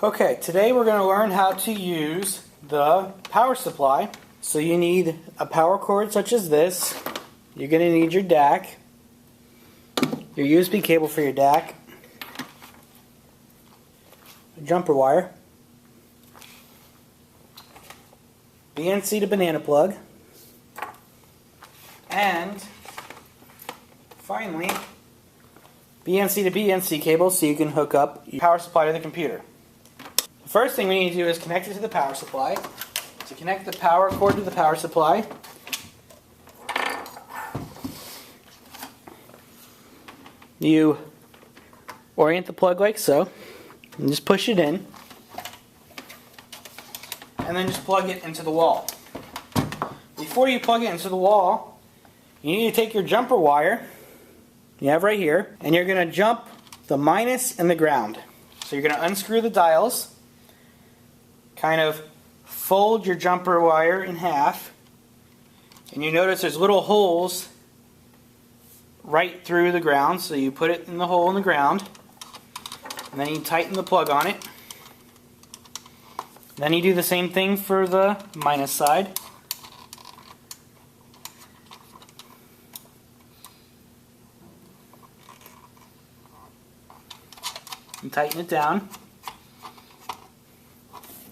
Okay, today we're going to learn how to use the power supply. So you need a power cord such as this. You're going to need your DAC, your USB cable for your DAC, a jumper wire, BNC to banana plug, and finally BNC to BNC cable so you can hook up your power supply to the computer. The first thing we need to do is connect it to the power supply. To connect the power cord to the power supply, you orient the plug like so, and just push it in, and then just plug it into the wall. Before you plug it into the wall, you need to take your jumper wire you have right here, and you're going to jump the minus and the ground. So you're going to unscrew the dials, kind of fold your jumper wire in half, and you notice there's little holes right through the ground, so you put it in the hole in the ground, and then you tighten the plug on it. Then you do the same thing for the minus side. And tighten it down.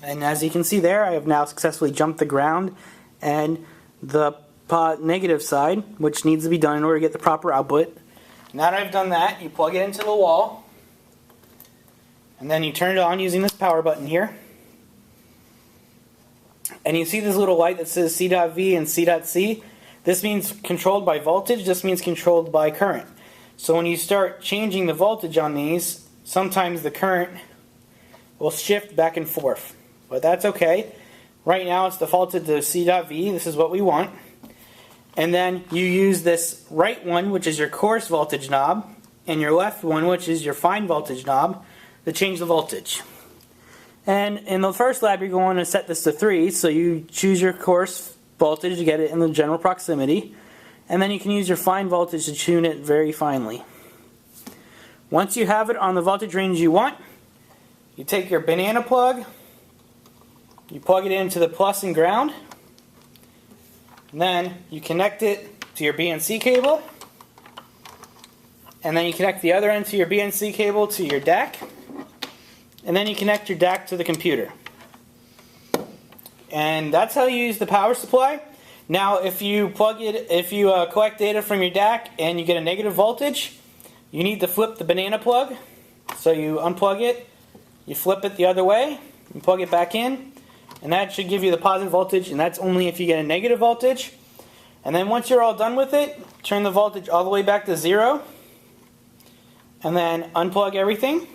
And as you can see there, I have now successfully jumped the ground and the negative side, which needs to be done in order to get the proper output. Now that I've done that, you plug it into the wall, and then you turn it on using this power button here. And you see this little light that says C.V and C.C. This means controlled by voltage, this means controlled by current. So when you start changing the voltage on these, sometimes the current will shift back and forth. But that's okay. Right now it's defaulted to C.V. This is what we want. And then you use this right one, which is your coarse voltage knob, and your left one, which is your fine voltage knob, to change the voltage. And in the first lab you're going to set this to 3, so you choose your coarse voltage to get it in the general proximity. And then you can use your fine voltage to tune it very finely. Once you have it on the voltage range you want, you take your banana plug, you plug it into the plus and ground, and then you connect it to your BNC cable, and then you connect the other end to your BNC cable to your DAC, and then you connect your DAC to the computer. And that's how you use the power supply. Now if you collect data from your DAC and you get a negative voltage, you need to flip the banana plug. So you unplug it, you flip it the other way, and plug it back in, and that should give you the positive voltage, and that's only if you get a negative voltage. And then once you're all done with it, turn the voltage all the way back to 0, and then unplug everything.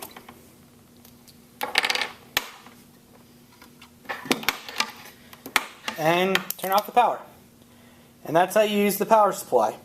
And turn off the power. And that's how you use the power supply.